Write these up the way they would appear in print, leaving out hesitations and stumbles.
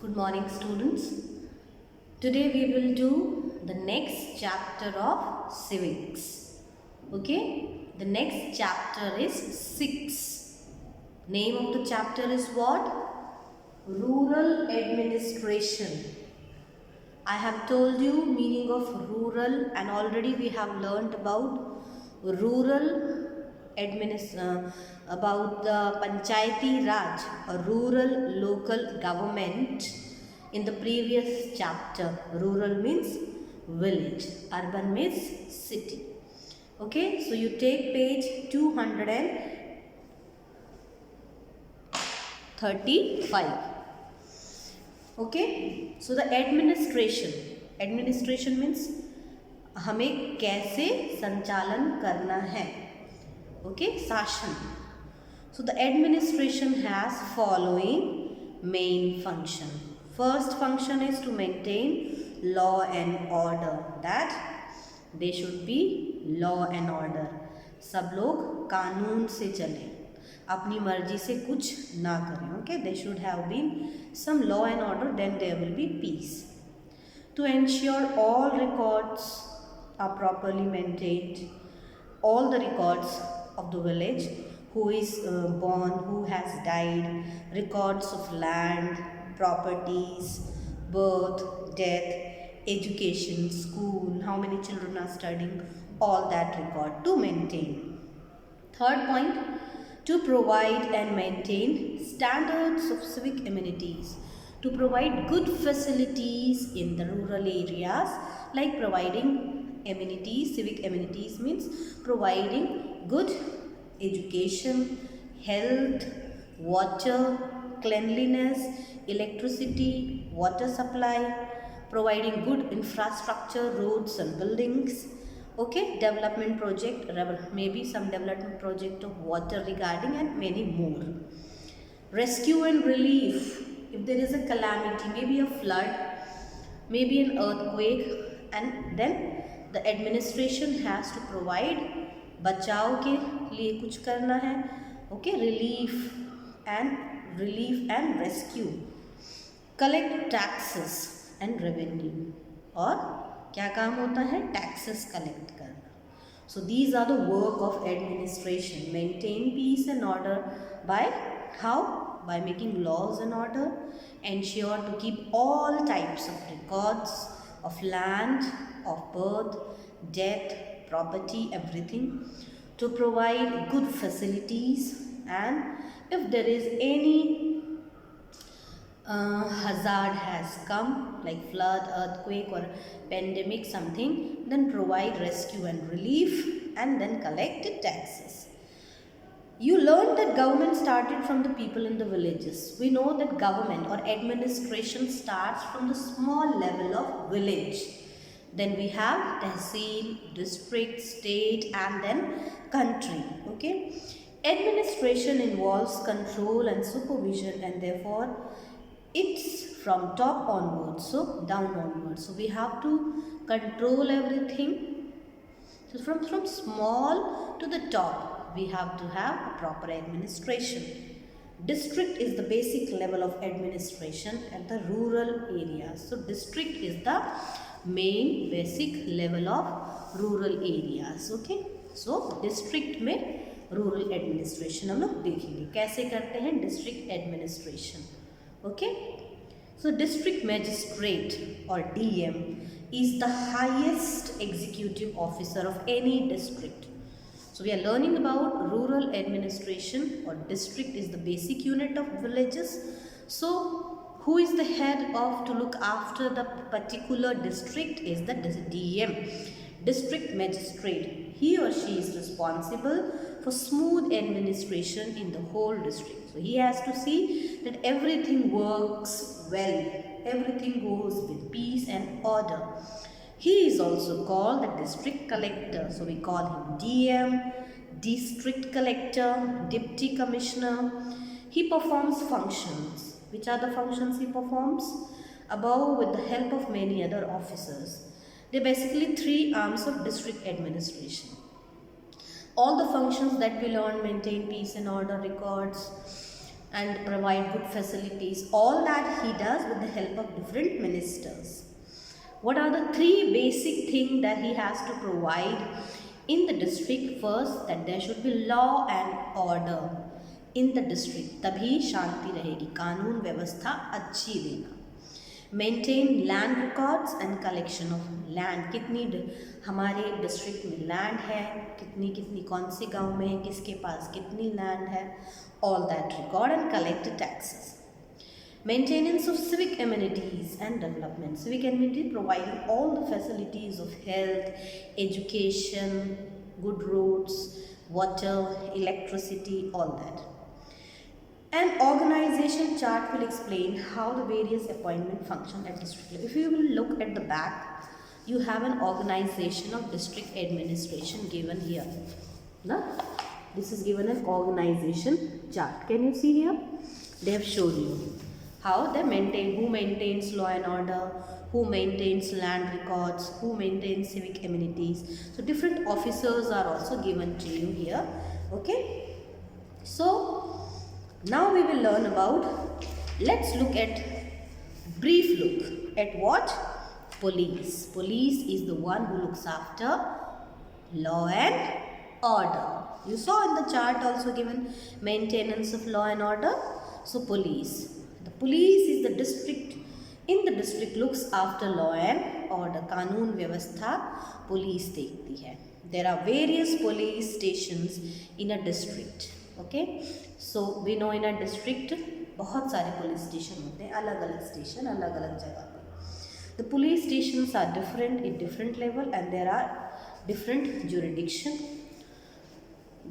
Good morning, students. Today we will do the next chapter of civics. Okay, the next chapter is 6. Name of the chapter is what? Rural administration. I have told you meaning of rural, and already we have learnt about rural about the Panchayati Raj, a rural local government in the previous chapter. Rural means village, urban means city. Okay, so you take page 235. Okay, so the administration means हमें कैसे संचालन करना है. Okay, शासन. So the administration has following main function. First function is to maintain law and order. That they should be law and order. सब लोग कानून से चलें, अपनी मर्जी से कुछ ना करें. Okay, they should have been some law and order, then there will be peace. To ensure all records are properly maintained, all the records of the village, who is born, who has died, records of land, properties, birth, death, education, school, how many children are studying, all that record to maintain. Third point, to provide and maintain standards of civic amenities, to provide good facilities in the rural areas, like providing amenities. Civic amenities means providing good education, health, water, cleanliness, electricity, water supply, providing good infrastructure, roads and buildings. Okay, development project, maybe some development project of water regarding, and many more. Rescue and relief, if there is a calamity, maybe a flood, maybe an earthquake, and then the administration has to provide बचाव के लिए कुछ करना है. Okay, relief and rescue. Collect taxes and revenue. और क्या काम होता है? Taxes collect करना. So these are the work of administration. Maintain peace and order by how? By making laws and order. Ensure to keep all types of records of land, of birth, death, property, everything. To provide good facilities, and if there is any hazard has come, like flood, earthquake or pandemic something, then provide rescue and relief, and then collect the taxes. You learned that government started from the people in the villages. We know that government or administration starts from the small level of village. Then we have tehsil, district, state, and then country. Okay, administration involves control and supervision, and therefore it's from top onwards, so down onwards. So we have to control everything. So from small to the top, we have to have a proper administration. District is the basic level of administration at the rural areas. So district is the main basic level of rural areas. Okay, so district में rural administration हम लोग देखेंगे कैसे करते हैं district administration. Okay, so district magistrate or DM is the highest executive officer of any district. So we are learning about rural administration, or district is the basic unit of villages. So who is the head of to look after the particular district is the DM, district magistrate. He or she is responsible for smooth administration in the whole district. So he has to see that everything works well, everything goes with peace and order. He is also called the district collector. So we call him DM, district collector, deputy commissioner. He performs functions. Which are the functions he performs? Above, with the help of many other officers. They are basically 3 arms of district administration. All the functions that we learn: maintain peace and order, records, and provide good facilities. All that he does with the help of different ministers. What are the three basic things that he has to provide in the district? First, that there should be law and order in the district. तभी शांति रहेगी, कानून व्यवस्था अच्छी देना. Maintain land records and collection of land. कितनी हमारे district में land है, कितनी कौन से गांव में है, किसके पास कितनी लैंड है, all that record and collect taxes. Maintenance of civic amenities and development. Civic amenity providing all the facilities of health, education, good roads, water, electricity, all that. An organization chart will explain how the various appointment function at district level. If you will look at the back, you have an organization of district administration given here. No? This is given an organization chart. Can you see here? They have shown you how they maintain, who maintains law and order, who maintains land records, who maintains civic amenities. So different officers are also given to you here. Okay. So now we will learn about, let's look at, brief look at what? Police. Police is the one who looks after law and order. You saw in the chart also given maintenance of law and order. So police. The police is the district, in the district looks after law and order. कानून व्यवस्था police देखती है. There are various police stations in a district. Okay, so we know in a district बहुत सारे police station होते हैं, अलग अलग स्टेशन अलग अलग जगह पर. The police stations are different in different level and there are different jurisdiction.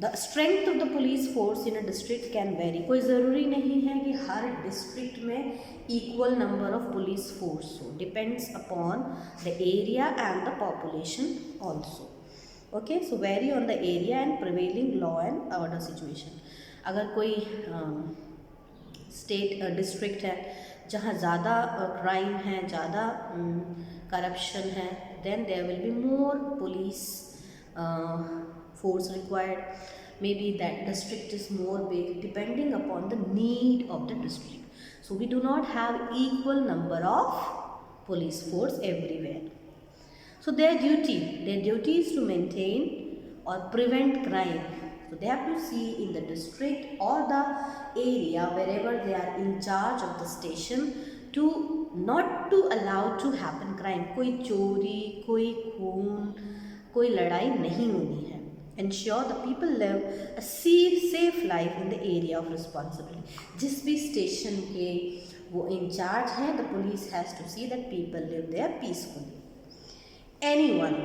The strength of the police force in a district can vary. कोई ज़रूरी नहीं है कि हर district में equal number of police force हो. Depends upon the area and the population also. Okay, so vary on the area and prevailing law and order situation. अगर कोई state district है जहाँ ज़्यादा crime है, ज़्यादा corruption है, then there will be more police force required. Maybe that district is more big depending upon the need of the district. So we do not have equal number of police force everywhere. So their duty is to maintain or prevent crime. So they have to see in the district or the area wherever they are in charge of the station to not to allow to happen crime. कोई चोरी, कोई खून, कोई लड़ाई नहीं होनी है. Ensure the people live a safe life in the area of responsibility. जिस भी स्टेशन के वो इंचार्ज हैं, the police has to see that people live there peacefully. Anyone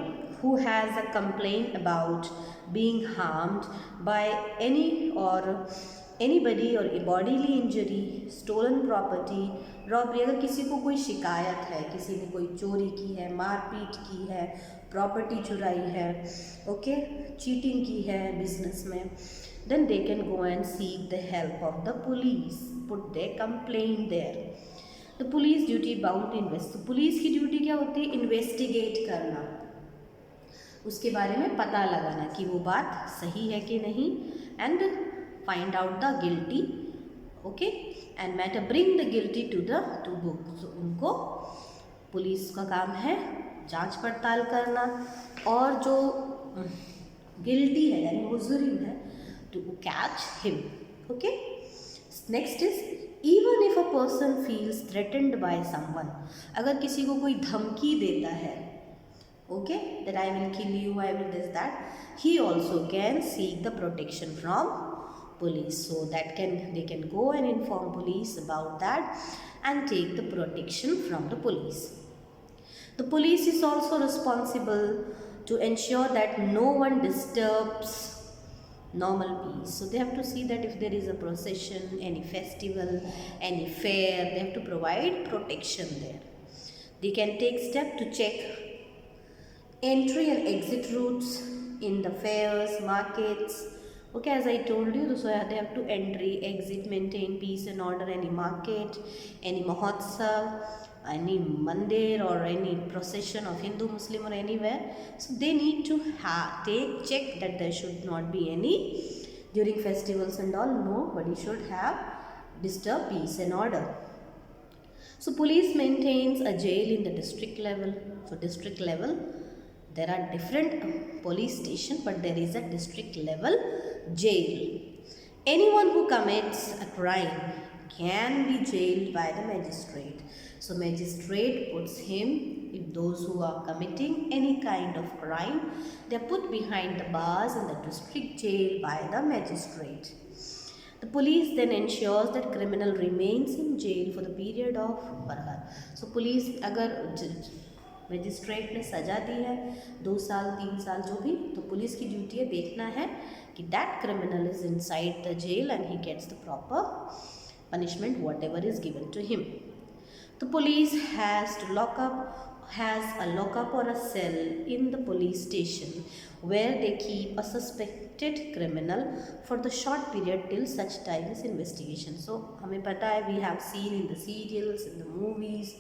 who has a complaint about being harmed by anybody or a bodily injury, stolen property, robbery. अगर किसी को कोई शिकायत है, किसी ने कोई चोरी की है, मारपीट की है, प्रॉपर्टी चुराई है, ओके, चीटिंग की है बिजनेस में, then they can go and seek the help of the police, put their complaint there. The police duty bound to invest. तो पुलिस की ड्यूटी क्या होती है? इन्वेस्टिगेट करना, उसके बारे में पता लगाना कि वो बात सही है कि नहीं, and find out the guilty, okay, and matter bring the guilty to book. तो उनको पुलिस का काम है जांच पड़ताल करना, और जो गिल्टी है यानी मुजरिम है, to catch him. Okay, next is even if a person feels threatened by someone. अगर किसी को कोई धमकी देता है, okay, that I will kill you, I will this that, he also can seek the protection from police. So that they can go and inform police about that and take the protection from the police. The police is also responsible to ensure that no one disturbs normal peace. So they have to see that if there is a procession, any festival, any fair, they have to provide protection there. They can take step to check entry and exit routes in the fairs, markets. Okay, as I told you, so they have to entry, exit, maintain peace and order, any market, any mahotsav, any mandir or any procession of Hindu, Muslim or anywhere. So they need to check that there should not be any, during festivals and all, nobody should have disturb peace and order. So police maintains a jail in the district level. So district level, there are different police station, but there is a district level jail. Anyone who commits a crime can be jailed by the magistrate. So magistrate puts him, if those who are committing any kind of crime, they are put behind the bars in the district jail by the magistrate. The police then ensures that criminal remains in jail for the period of फरहर. So police अगर magistrate ने सजा दी है 2 साल 3 साल जो भी, तो police की ड्यूटी है देखना है कि that criminal is inside the jail and he gets the proper punishment whatever is given to him. The police has a lockup or a cell in the police station where they keep a suspected criminal for the short period till such time as investigation. So हमें पता है, we have seen in the serials, in the movies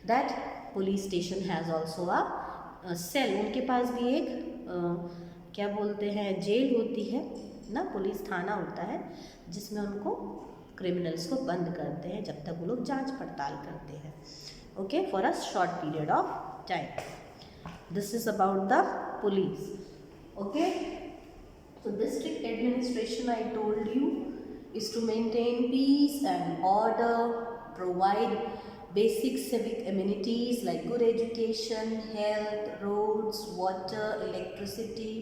that police station has also a cell. उनके पास भी एक क्या बोलते हैं, jail होती है ना, पुलिस थाना होता है जिसमें उनको क्रिमिनल्स को बंद करते हैं जब तक वो लोग जांच पड़ताल करते हैं. Okay, for a short period of time. This is about the police. Okay, so district administration, I told you, is to maintain peace and order, provide basic civic amenities like good education, health, roads, water, electricity,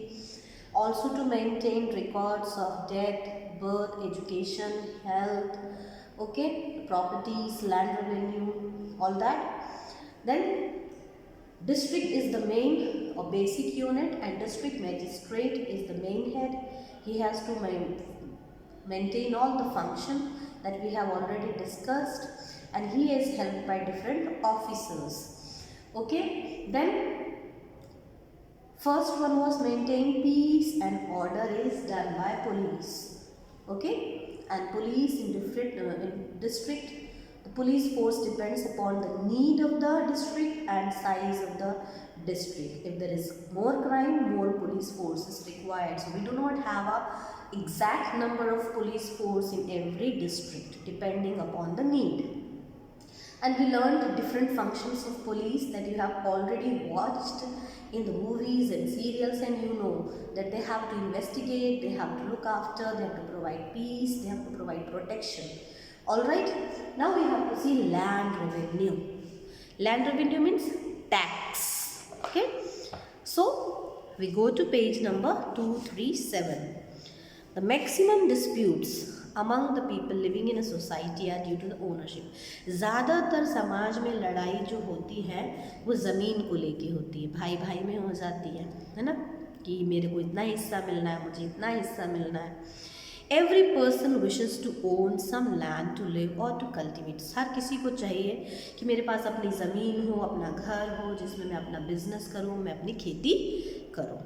also to maintain records of death, birth, education, health, okay, properties, land revenue, all that. Then district is the main or basic unit and district magistrate is the main head. He has to maintain all the function that we have already discussed, and he is helped by different officers. Okay, then first one was maintain peace and order is done by police. Okay, and police in different in district, the police force depends upon the need of the district and size of the district. If there is more crime, more police force is required. So we do not have a exact number of police force in every district depending upon the need. And we learned different functions of police that you have already watched in the movies and serials, and you know that they have to investigate, they have to look after, they have to provide peace, they have to provide protection. Alright, now we have to see land revenue. Land revenue means tax. Okay, so we go to page number 237. The maximum disputes among the people living in a society are due to the ownership. ज़्यादातर समाज में लड़ाई जो होती है वो ज़मीन को लेके होती है, भाई भाई में हो जाती है ना, कि मेरे को इतना हिस्सा मिलना है, मुझे इतना हिस्सा मिलना है. Every person wishes to own some land to live or to cultivate. हर किसी को चाहिए कि मेरे पास अपनी ज़मीन हो, अपना घर हो जिसमें मैं अपना बिजनेस करूँ, मैं अपनी खेती करूँ.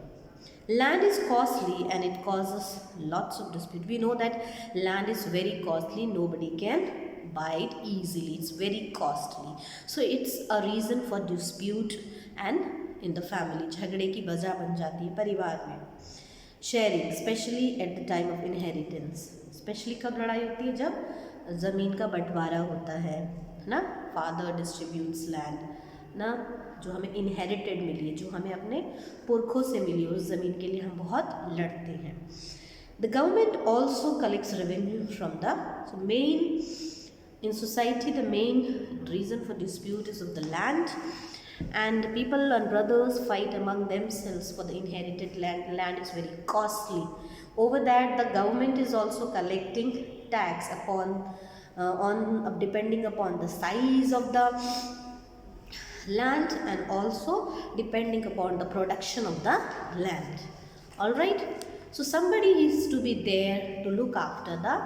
Land is costly and it causes lots of dispute. We know that land is very costly. Nobody can buy it easily. It's very costly. So it's a reason for dispute and in the family. झगड़े की वजह बन जाती है परिवार में. Sharing, especially at the time of inheritance. Especially कब लड़ाई होती है? जब ज़मीन का बंटवारा होता है ना. Father distributes land ना, जो हमें इनहेरिटेड मिली है, जो हमें अपने पुरखों से मिली है, उस ज़मीन के लिए हम बहुत लड़ते हैं. The government also collects revenue from the main in society. The main reason for dispute is of the land, and people and brothers fight among themselves for the inherited land. Land is very costly. Over that, the government is also collecting tax upon depending upon the size of the land and also depending upon the production of the land. All right, so somebody is to be there to look after the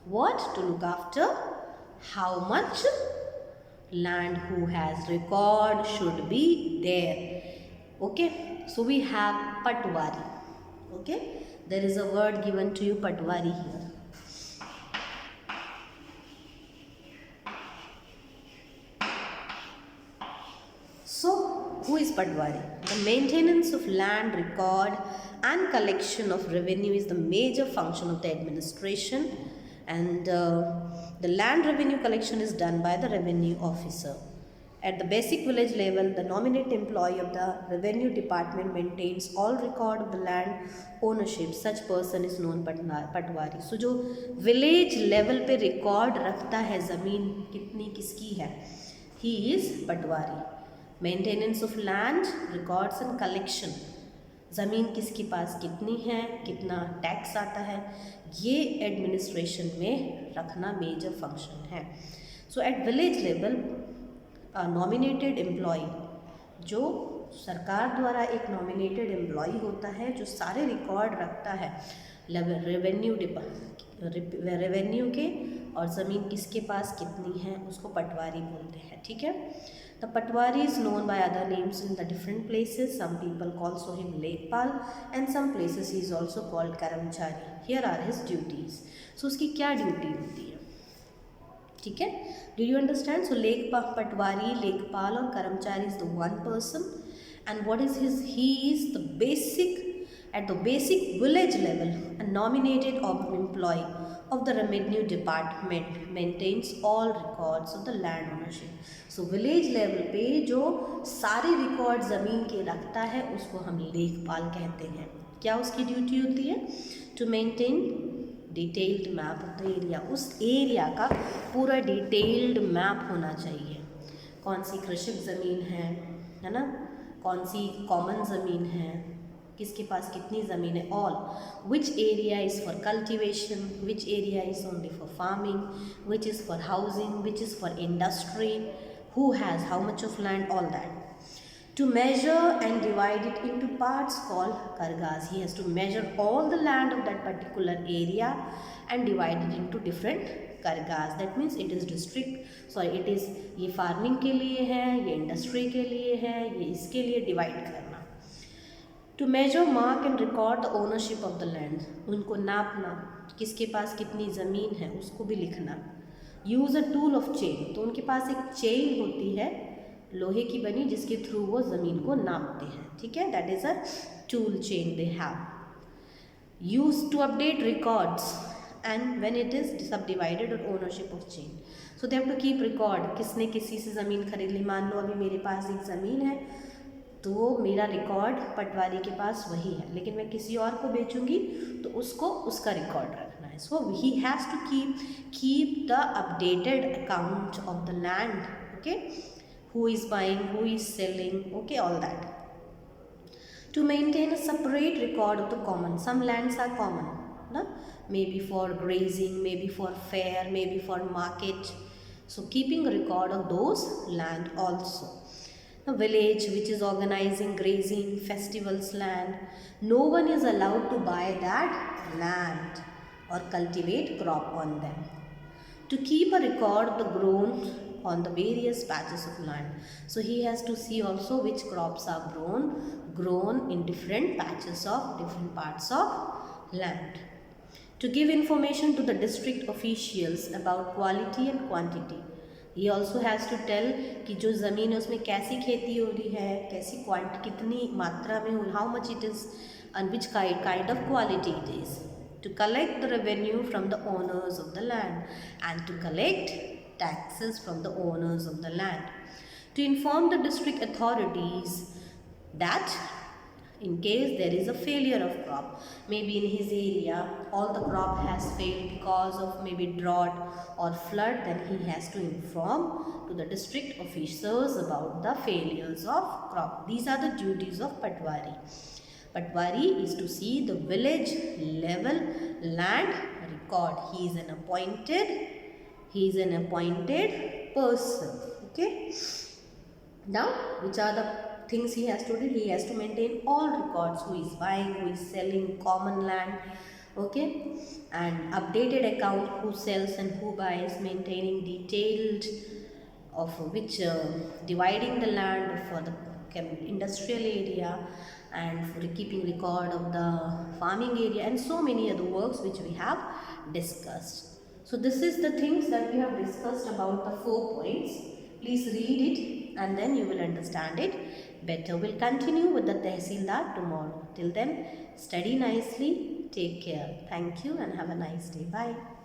what? To look after how much land who has record should be there. Okay, so we have patwari. Okay, there is a word given to you, patwari, here. So who is patwari? The maintenance of land record and collection of revenue is the major function of the administration, and The land revenue collection is done by the revenue officer. At the basic village level, the nominate employee of the revenue department maintains all record of the land ownership. Such person is known Patwari. So जो village level पे record रखता है ज़मीन कितनी किसकी है, he is Patwari. Maintenance of land, records and collection. ज़मीन किसके पास कितनी है, कितना टैक्स आता है, ये एडमिनिस्ट्रेशन में रखना मेजर फंक्शन है. So at village level nominated employ, जो सरकार द्वारा एक नॉमिनेटेड एम्प्लॉय होता है जो सारे रिकॉर्ड रखता है रेवेन्यू के, और ज़मीन किसके पास कितनी है उसको पटवारी बोलते हैं. ठीक है. The Patwari is known by other names in the different places. Some people call him Lekpal and some places he is also called Karamchari. Here are his duties. So उसकी क्या ड्यूटी होती है, ठीक है. Did you understand? So Patwari, Lekpal और Karamchari is the one person, and what is his? He is the basic, at the basic village level, a nominated employee of the revenue department maintains all records of the land ownership. So village level पे जो सारे record ज़मीन के रखता है उसको हम लेखपाल कहते हैं. क्या उसकी ड्यूटी होती है? To maintain detailed map of the area. उस एरिया का पूरा डिटेल्ड मैप होना चाहिए. कौन सी कृषक ज़मीन है ना, कौन सी कॉमन ज़मीन है, किसके पास कितनी ज़मीन है, all. Which area is for cultivation, which area is only for farming, which is for housing, which is for industry, who has how much of land, all that. To measure and divide it into parts called kargas. He has to measure all the land of that particular area and divide it into different kargas. That means it is district, sorry, it is ये farming के लिए है, ये industry के लिए है, ये इसके लिए divide करना. To measure, mark and record the ownership of the land. उनको नापना, किसके पास कितनी ज़मीन है उसको भी लिखना. Use a tool of chain. तो उनके पास एक चेन होती है लोहे की बनी जिसके थ्रू वो ज़मीन को नापते हैं. ठीक है. That is a tool chain they have. Use to update records and when it is subdivided और ownership of chain. So they have to keep record. किसने किसी से ज़मीन खरीद ली, मान लो अभी मेरे पास एक ज़मीन है तो मेरा रिकॉर्ड पटवारी के पास वही है, लेकिन मैं किसी और को बेचूंगी तो उसको उसका रिकॉर्ड रखना है. So he has to keep the updated account of the land. Okay. Who is buying, who is selling, okay, all that. To maintain a separate record of the common. Some lands are common, no? Maybe for grazing, maybe for fair, maybe for market. So keeping a record of those land also. A village which is organizing grazing, festivals land. No one is allowed to buy that land or cultivate crop on them. To keep a record of the grown on the various patches of land. So he has to see also which crops are grown in different patches of different parts of land. To give information to the district officials about quality and quantity. He also has to tell कि जो ज़मीन है उसमें कैसी खेती हो रही है, कैसी कितनी मात्रा में हो, how much it is and which kind of quality it is. To collect the revenue from the owners of the land and to collect taxes from the owners of the land. To inform the district authorities that in case there is a failure of crop, maybe in his area all the crop has failed because of maybe drought or flood, then he has to inform to the district officers about the failures of crop. These are the duties of Patwari. Patwari is to see the village level land record. He is an appointed person. Okay. Now, which are the things he has to do? He has to maintain all records. Who is buying, who is selling, common land. Okay. And updated account, who sells and who buys, maintaining detailed of which dividing the land for the industrial area and for keeping record of the farming area and so many other works which we have discussed. So this is the things that we have discussed about the 4 points. Please read it and then you will understand it better. We'll continue with the Tehsildar tomorrow. Till then, study nicely. Take care. Thank you and have a nice day. Bye.